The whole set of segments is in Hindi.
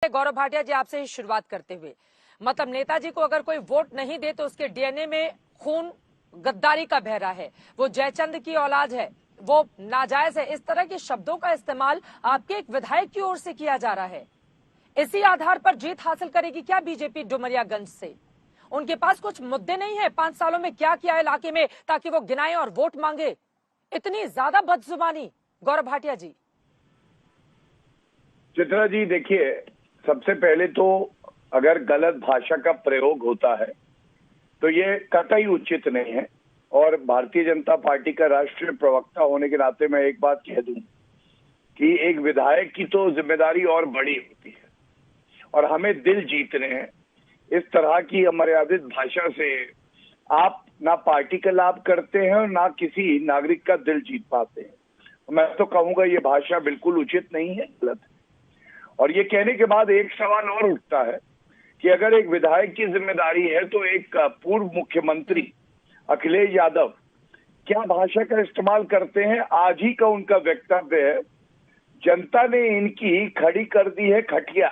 गौरव भाटिया जी, आपसे ही शुरुआत करते हुए, मतलब नेताजी को अगर कोई वोट नहीं दे तो उसके डीएनए में खून गद्दारी का बह रहा है, वो जयचंद की औलाद है, वो नाजायज है। इस तरह के शब्दों का इस्तेमाल आपके एक विधायक की ओर से किया जा रहा है। इसी आधार पर जीत हासिल करेगी क्या बीजेपी डुमरियागंज से? उनके पास कुछ मुद्दे नहीं है 5 सालों में क्या किया इलाके में ताकि वो गिनाए और वोट मांगे? इतनी ज्यादा बदजुबानी, गौरव भाटिया जी। चित्रा जी, देखिए, सबसे पहले तो अगर गलत भाषा का प्रयोग होता है तो ये कतई उचित नहीं है। और भारतीय जनता पार्टी का राष्ट्रीय प्रवक्ता होने के नाते मैं एक बात कह दूं कि एक विधायक की तो जिम्मेदारी और बड़ी होती है और हमें दिल जीतने हैं। इस तरह की अमर्यादित भाषा से आप ना पार्टी का लाभ करते हैं और ना किसी नागरिक का दिल जीत पाते हैं। मैं तो कहूंगा ये भाषा बिल्कुल उचित नहीं है, गलत है। और ये कहने के बाद एक सवाल और उठता है कि अगर एक विधायक की जिम्मेदारी है तो एक पूर्व मुख्यमंत्री अखिलेश यादव क्या भाषा का इस्तेमाल करते हैं? आज ही का उनका वक्तव्य है, जनता ने इनकी खड़ी कर दी है खटिया,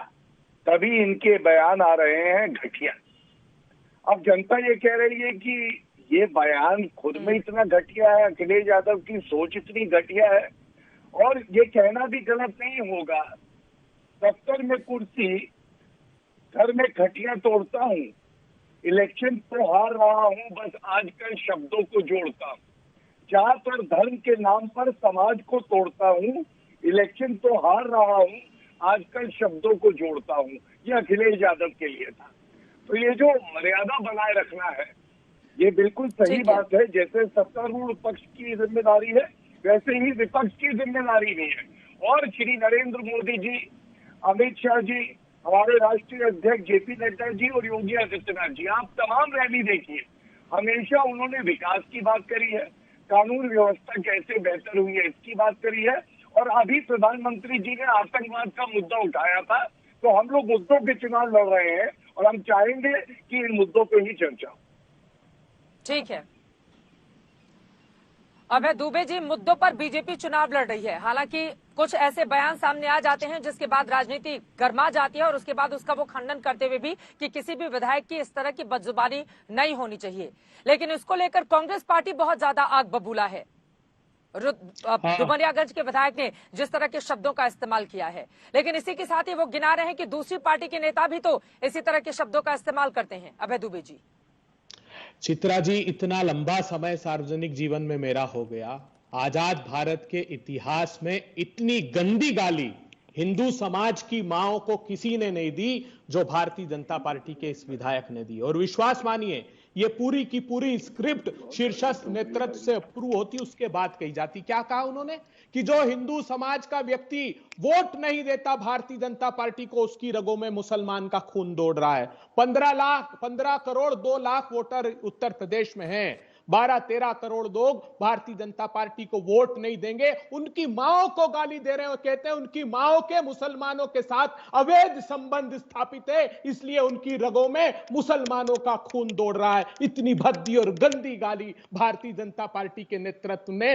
तभी इनके बयान आ रहे हैं घटिया। अब जनता ये कह रही है कि ये बयान खुद में इतना घटिया है, अखिलेश यादव की सोच इतनी घटिया है। और ये कहना भी गलत नहीं होगा, दफ्तर में कुर्सी, घर में खटिया तोड़ता हूँ, इलेक्शन तो हार रहा हूँ, बस आजकल शब्दों को जोड़ता हूँ, जात और धर्म के नाम पर समाज को तोड़ता हूँ, इलेक्शन तो हार रहा हूँ, आजकल शब्दों को जोड़ता हूँ। ये अखिलेश यादव के लिए था। तो ये जो मर्यादा बनाए रखना है, ये बिल्कुल सही बात है। जैसे सत्तारूढ़ पक्ष की जिम्मेदारी है, वैसे ही विपक्ष की जिम्मेदारी भी है। और श्री नरेंद्र मोदी जी, अमित शाह जी, हमारे राष्ट्रीय अध्यक्ष जेपी नड्डा जी और योगी आदित्यनाथ जी, आप तमाम रैली देखिए, हमेशा उन्होंने विकास की बात करी है, कानून व्यवस्था कैसे बेहतर हुई है इसकी बात करी है। और अभी प्रधानमंत्री जी ने आतंकवाद का मुद्दा उठाया था। तो हम लोग मुद्दों के चुनाव लड़ रहे हैं और हम चाहेंगे कि इन मुद्दों पे ही चर्चा हो। ठीक है अभय दुबे जी, मुद्दों पर बीजेपी चुनाव लड़ रही है। हालांकि कुछ ऐसे बयान सामने आ जाते हैं जिसके बाद राजनीति गर्मा जाती है और उसके बाद उसका वो खंडन करते हुए भी कि किसी भी विधायक की इस तरह की बदजुबानी नहीं होनी चाहिए। लेकिन इसको लेकर कांग्रेस पार्टी बहुत ज्यादा आग बबूला है। डुमरियागंज के विधायक ने जिस तरह के शब्दों का इस्तेमाल किया है, लेकिन इसी के साथ ही वो गिना रहे हैं कि दूसरी पार्टी के नेता भी तो इसी तरह के शब्दों का इस्तेमाल करते हैं। अभय दुबे जी। चित्रा जी, इतना लंबा समय सार्वजनिक जीवन में मेरा हो गया, आजाद भारत के इतिहास में इतनी गंदी गाली हिंदू समाज की माओं को किसी ने नहीं दी जो भारतीय जनता पार्टी के इस विधायक ने दी। और विश्वास मानिए, ये पूरी की पूरी स्क्रिप्ट शीर्षस्थ नेतृत्व से अप्रूव होती, उसके बाद कही जाती। क्या कहा उन्होंने कि जो हिंदू समाज का व्यक्ति वोट नहीं देता भारतीय जनता पार्टी को, उसकी रगों में मुसलमान का खून दौड़ रहा है। 15 करोड़ 2 लाख वोटर उत्तर प्रदेश में हैं, 12-13 करोड़ लोग भारतीय जनता पार्टी को वोट नहीं देंगे। उनकी माओं को गाली दे रहे हो, कहते हैं उनकी माओं के मुसलमानों के साथ अवैध संबंध स्थापित है, इसलिए उनकी रगों में मुसलमानों का खून दौड़ रहा है। इतनी भद्दी और गंदी गाली भारतीय जनता पार्टी के नेतृत्व ने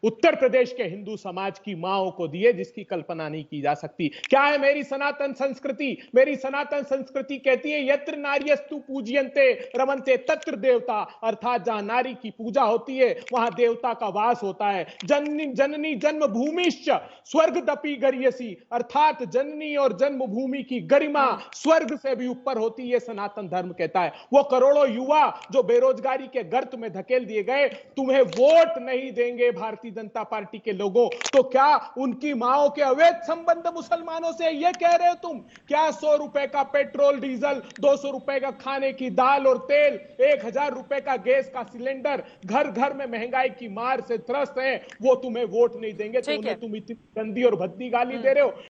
उत्तर प्रदेश के हिंदू समाज की माओं को दी है, जिसकी कल्पना नहीं की जा सकती। क्या है मेरी सनातन संस्कृति? मेरी सनातन संस्कृति कहती है, यत्र नार्यस्तु पूज्यन्ते रमन्ते तत्र देवता, अर्थात जहां नारी की पूजा होती है वहां देवता का वास होता है। जननी जननी जन्मभूमिश्च स्वर्गदपि गर्यसी, अर्थात जननी और जन्मभूमि की गरिमा स्वर्ग से भी ऊपर होती है, सनातन धर्म कहता है। वो करोड़ों युवा जो बेरोजगारी के गर्त में धकेल दिए गए, तुम्हें वोट नहीं देंगे भारतीय जनता पार्टी के लोगों, तो क्या उनकी माओं के अवैध संबंध मुसलमानों से ये कह रहे हो तुम? क्या 100 रुपए का पेट्रोल डीजल, 200 रुपए का खाने की दाल और तेल, 1000 रुपए का गैस का सिलेंडर, घर घर में महंगाई की मार से त्रस्त है, वो तुम्हें वोट नहीं देंगे? तो उन्हें तुम इतनी गंदी और भद्दी गाली दे रहे हो।